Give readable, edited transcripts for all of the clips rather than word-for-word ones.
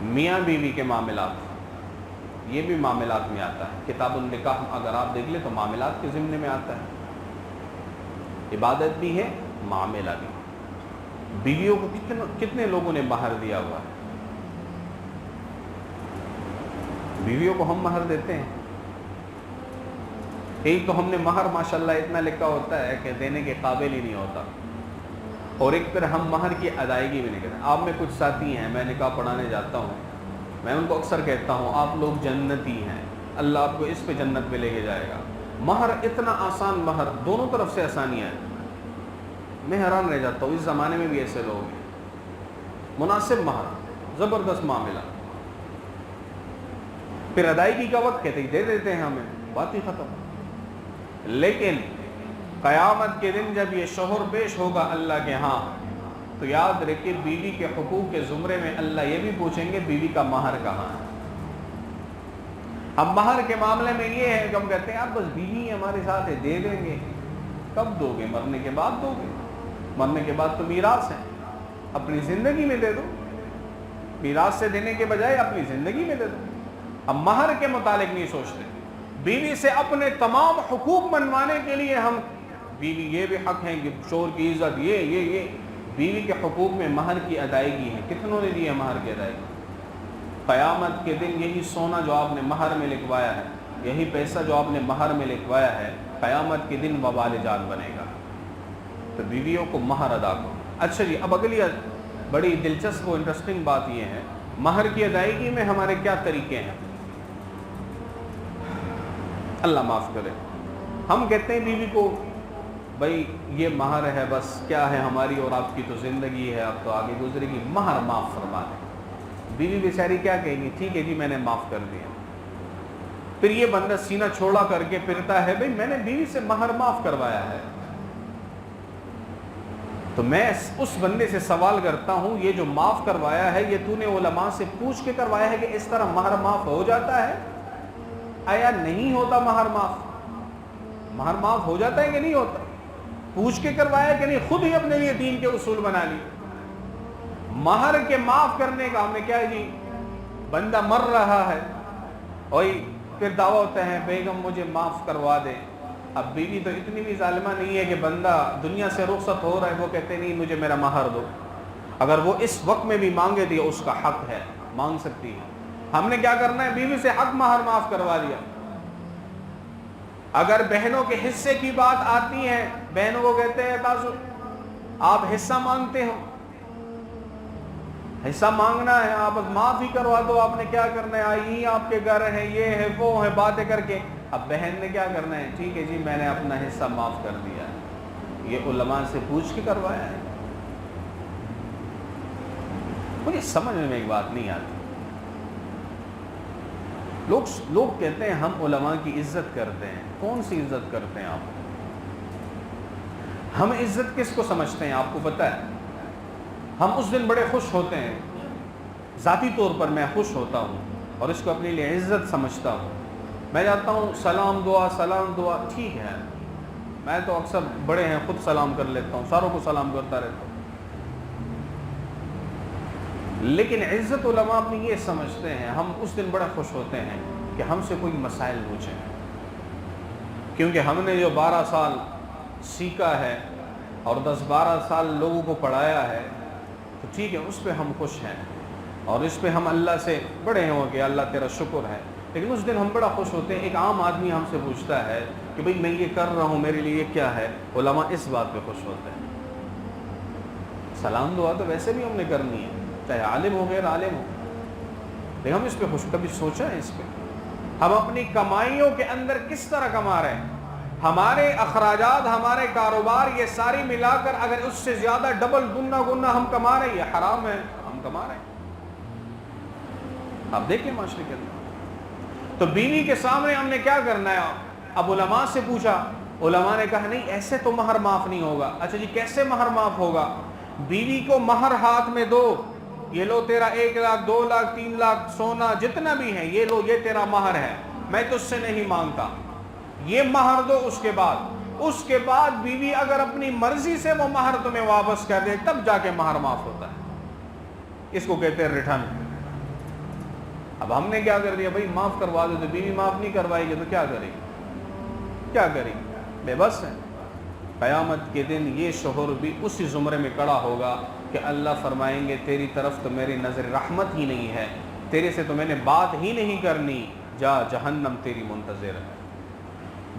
میاں بیوی کے معاملات، یہ بھی معاملات میں آتا ہے۔ کتاب النکاح اگر آپ دیکھ لیں تو معاملات کے ضمن میں آتا ہے، عبادت بھی ہے، معاملہ بھی۔ بیویوں کو کتنے لوگوں نے مہر دیا ہوا ہے؟ بیویوں کو ہم مہر دیتے ہیں؟ ایک تو ہم نے مہر ماشاءاللہ اتنا لکھا ہوتا ہے کہ دینے کے قابل ہی نہیں ہوتا، اور ایک پھر ہم مہر کی ادائیگی بھی نہیں کرتے۔ آپ میں کچھ ساتھی ہیں، میں نکاح پڑھانے جاتا ہوں، میں ان کو اکثر کہتا ہوں آپ لوگ جنتی ہیں، اللہ آپ کو اس پہ جنت میں لے کے جائے گا۔ مہر اتنا آسان، مہر دونوں طرف سے آسانیاں ہیں۔ میں حیران رہ جاتا ہوں، اس زمانے میں بھی ایسے لوگ ہیں۔ مناسب مہر، زبردست معاملہ، پھر ادائیگی کا وقت کہتے ہی دے دیتے ہیں ہمیں، بات ہی ختم۔ لیکن قیامت کے دن جب یہ شوہر پیش ہوگا اللہ کے ہاں، تو یاد رکھیں بیوی کے حقوق کے زمرے میں اللہ یہ بھی پوچھیں گے بیوی کا مہر کہاں ہے۔ ہم مہر کے معاملے میں یہ ہے کہ ہم کہتے ہیں آپ بس بیوی ہمارے ساتھ ہے، دے دیں گے۔ کب دو گے؟ مرنے کے بعد دو گے۔ مرنے کے بعد تو میراث ہے، اپنی زندگی میں دے دو۔ میراث سے دینے کے بجائے اپنی زندگی میں دے دو۔ ہم مہر کے متعلق نہیں سوچتے۔ بیوی سے اپنے تمام حقوق منوانے کے لیے ہم، بیوی یہ بھی حق ہے کہ شوہر کی عزت، یہ بیوی کے حقوق میں مہر کی ادائیگی ہے۔ کتنوں نے دی ہے مہر کی ادائیگی؟ قیامت کے دن یہی سونا جو آپ نے مہر میں لکھوایا ہے، یہی پیسہ جو آپ نے مہر میں لکھوایا ہے، قیامت کے دن وبال جان بنے گا۔ تو بیویوں کو مہر ادا کرو۔ اچھا جی، اب اگلی بڑی دلچسپ و انٹرسٹنگ بات یہ ہے، مہر کی ادائیگی میں ہمارے کیا طریقے ہیں؟ اللہ معاف کرے، ہم کہتے ہیں بیوی کو بھائی یہ مہر ہے، بس کیا ہے ہماری اور آپ کی تو زندگی ہے، اب تو آگے گزرے گی، مہر معاف فرما دیں۔ بیوی بیچاری کیا کہیں گی؟ ٹھیک ہے جی میں نے معاف کر دیا۔ پھر یہ بندہ سینہ چھوڑا کر کے پھرتا ہے بھائی میں نے بیوی سے مہر معاف کروایا ہے۔ تو میں اس بندے سے سوال کرتا ہوں یہ جو معاف کروایا ہے یہ تو نے علماء سے پوچھ کے کروایا ہے کہ اس طرح مہر معاف ہو جاتا ہے؟ آیا نہیں ہوتا مہر معاف؟ مہر معاف ہو جاتا ہے کہ نہیں ہوتا؟ پوچھ کے کروایا کہ نہیں خود ہی اپنے لیے دین کے اصول بنا لی؟ مہر کے معاف کرنے کا ہم نے کیا ہے جی، بندہ مر رہا ہے وہی پھر دعویٰ ہوتا ہے بیگم مجھے معاف کروا دے۔ اب بیوی تو اتنی بھی ظالمہ نہیں ہے کہ بندہ دنیا سے رخصت ہو رہا ہے وہ کہتے نہیں مجھے میرا مہر دو۔ اگر وہ اس وقت میں بھی مانگے دیا اس کا حق ہے، مانگ سکتی ہے۔ ہم نے کیا کرنا ہے؟ بیوی سے حق مہر معاف کروا دیا۔ اگر بہنوں کے حصے کی بات آتی ہے، بہنوں کو کہتے ہیں تاسو آپ حصہ مانگتے ہو، حصہ مانگنا ہے آپ معاف ہی کروا دو، آپ نے کیا کرنا ہے؟ آئی آپ کے گھر ہے، یہ ہے وہ ہے، باتیں کر کے۔ اب بہن نے کیا کرنا ہے؟ ٹھیک ہے جی میں نے اپنا حصہ معاف کر دیا ہے، یہ علماء سے پوچھ کے کروایا ہے۔ مجھے سمجھ میں ایک بات نہیں آتی، لوگ کہتے ہیں ہم علماء کی عزت کرتے ہیں۔ کون سی عزت کرتے ہیں آپ؟ ہم عزت کس کو سمجھتے ہیں آپ کو پتہ ہے؟ ہم اس دن بڑے خوش ہوتے ہیں، ذاتی طور پر میں خوش ہوتا ہوں اور اس کو اپنے لیے عزت سمجھتا ہوں۔ میں جاتا ہوں سلام دعا ٹھیک ہے، میں تو اکثر بڑے ہیں خود سلام کر لیتا ہوں، ساروں کو سلام کرتا رہتا ہوں۔ لیکن عزت علماء اپنی یہ سمجھتے ہیں، ہم اس دن بڑے خوش ہوتے ہیں کہ ہم سے کوئی مسائل پوچھیں، کیونکہ ہم نے جو 12 سال سیکھا ہے اور 10-12 سال لوگوں کو پڑھایا ہے تو ٹھیک ہے اس پہ ہم خوش ہیں اور اس پہ ہم اللہ سے بڑے ہیں کہ اللہ تیرا شکر ہے۔ لیکن اس دن ہم بڑا خوش ہوتے ہیں، ایک عام آدمی ہم سے پوچھتا ہے کہ بھئی میں یہ کر رہا ہوں میرے لیے یہ کیا ہے، علماء اس بات پہ خوش ہوتے ہیں۔ سلام دعا تو ویسے بھی ہم نے کرنی ہے چاہے عالم ہو غیر عالم ہو، لیکن ہم اس پہ خوش کبھی سوچا ہے اس پہ؟ ہم اپنی کمائیوں کے اندر کس طرح کما رہے ہیں؟ ہمارے اخراجات، ہمارے کاروبار یہ ساری ملا کر اگر اس سے زیادہ ڈبل گنا ہم کما رہے ہیں، یہ حرام ہے ہم کما رہے ہیں۔ آپ دیکھیں معاشرے کے اندر تو بیوی کے سامنے ہم نے کیا کرنا ہے؟ اب علماء سے پوچھا، علماء نے کہا نہیں ایسے تو مہر معاف نہیں ہوگا۔ اچھا جی کیسے مہر معاف ہوگا؟ بیوی کو مہر ہاتھ میں دو، یہ لو تیرا 1 لاکھ 2 لاکھ 3 لاکھ سونا جتنا بھی ہے یہ لو، یہ تیرا مہر ہے، میں تجھ سے نہیں مانگتا، یہ مہر دو۔ اس کے بعد بیوی اگر اپنی مرضی سے وہ مہر تمہیں واپس کر دے تب جا کے مہر معاف ہوتا ہے۔ اس کو کہتے ہیں ریٹرن۔ اب ہم نے کیا کر دیا بھائی معاف کروا دو، تو بیوی معاف نہیں کروائے گی تو کیا کرے گی؟ کیا کرے گی؟ بے بس ہے۔ قیامت کے دن یہ شوہر بھی اسی زمرے میں کھڑا ہوگا کہ اللہ فرمائیں گے تیری طرف تو میری نظر رحمت ہی نہیں ہے، تیرے سے تو میں نے بات ہی نہیں کرنی، جا جہنم تیری منتظر ہے۔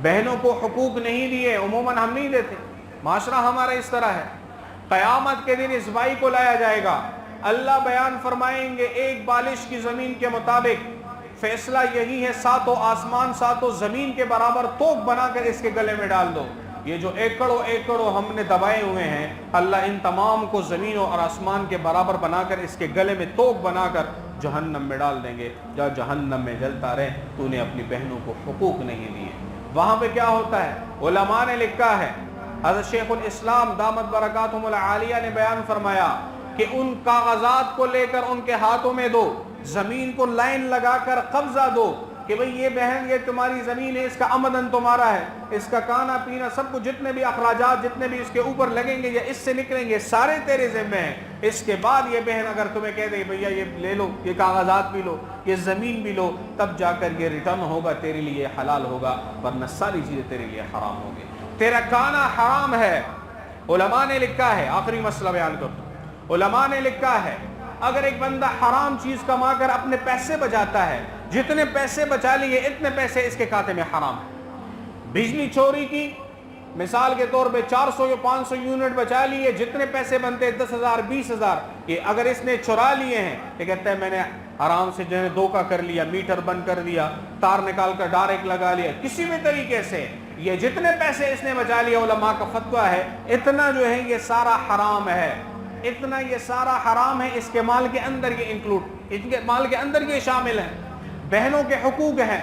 بہنوں کو حقوق نہیں دیے، عموماً ہم نہیں دیتے، معاشرہ ہمارا اس طرح ہے۔ قیامت کے دن اس بھائی کو لایا جائے گا، اللہ بیان فرمائیں گے ایک بالش کی زمین کے مطابق فیصلہ یہی ہے، ساتوں آسمان ساتوں زمین کے برابر توق بنا کر اس کے گلے میں ڈال دو۔ یہ جو ایکڑوں ہم نے دبائے ہوئے ہیں، اللہ ان تمام کو زمینوں اور آسمان کے برابر بنا کر اس کے گلے میں توق بنا کر جہنم میں ڈال دیں گے، جا جہنم میں جلتا رہے، تو نے اپنی بہنوں کو حقوق نہیں دیے۔ وہاں پہ کیا ہوتا ہے؟ علماء نے لکھا ہے، حضرت شیخ الاسلام دامت برکاتہم العالیہ نے بیان فرمایا کہ ان کاغذات کو لے کر ان کے ہاتھوں میں دو، زمین کو لائن لگا کر قبضہ دو کہ بھئی یہ بہن یہ تمہاری زمین ہے، اس کا آمدن تمہارا ہے، اس کا کھانا پینا سب کچھ، جتنے بھی اخراجات جتنے بھی اس کے اوپر لگیں گے یا اس سے نکلیں گے سارے تیرے ذمہ ہیں۔ اس کے بعد یہ بہن اگر تمہیں کہہ دے بھیا یہ لے لو، یہ کاغذات بھی لو، یہ زمین بھی لو، تب جا کر یہ ریٹرن ہوگا، تیرے لیے حلال ہوگا، ورنہ ساری چیزیں تیرے لیے حرام ہوگی۔ تیرا کھانا حرام ہے۔ علماء نے لکھا ہے، آخری مسئلہ بیان کرتا ہوں، علماء نے لکھا ہے اگر ایک بندہ حرام چیز کما کر اپنے پیسے بچاتا ہے، جتنے پیسے بچا لیے اتنے پیسے اس کے کھاتے میں حرام ہے۔ بجلی چوری کی مثال کے طور پہ 400 یا 500 یونٹ بچا لیے، جتنے پیسے بنتے 10,000 20,000، یہ اگر اس نے چرا لیے ہیں، یہ کہتا ہے میں نے آرام سے جو ہے دھوکہ کر لیا، میٹر بند کر دیا، تار نکال کر ڈائریکٹ لگا لیا، کسی بھی طریقے سے یہ جتنے پیسے اس نے بچا لیا، علماء کا فتویٰ ہے اتنا جو ہے یہ سارا حرام ہے، اتنا یہ سارا حرام ہے، اس کے مال کے اندر یہ انکلوڈ، اس کے مال کے اندر یہ شامل ہے۔ بہنوں کے حقوق ہیں،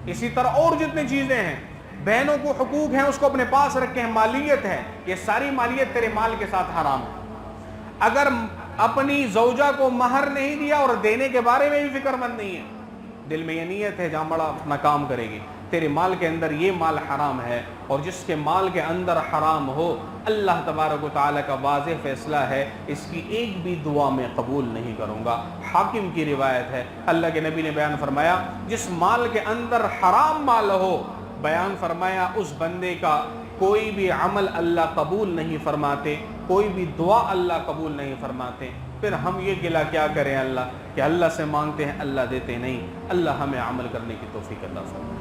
اسی طرح اور جتنی چیزیں ہیں، بہنوں کو حقوق ہیں، اس کو اپنے پاس رکھے ہیں، مالیت ہے، یہ ساری مالیت تیرے مال کے ساتھ حرام ہے۔ اگر اپنی زوجہ کو مہر نہیں دیا اور دینے کے بارے میں بھی فکر مند نہیں ہے، دل میں یہ نیت ہے جہاں بڑا اپنا کام کرے گی، تیرے مال کے اندر یہ مال حرام ہے، اور جس کے مال کے اندر حرام ہو اللہ تبارک و تعالیٰ کا واضح فیصلہ ہے اس کی ایک بھی دعا میں قبول نہیں کروں گا۔ حاکم کی روایت ہے، اللہ کے نبی نے بیان فرمایا جس مال کے اندر حرام مال ہو، بیان فرمایا اس بندے کا کوئی بھی عمل اللہ قبول نہیں فرماتے، کوئی بھی دعا اللہ قبول نہیں فرماتے۔ پھر ہم یہ گلہ کیا کریں اللہ کہ اللہ سے مانگتے ہیں اللہ دیتے نہیں۔ اللہ ہمیں عمل کرنے کی توفیق عطا فرمائے۔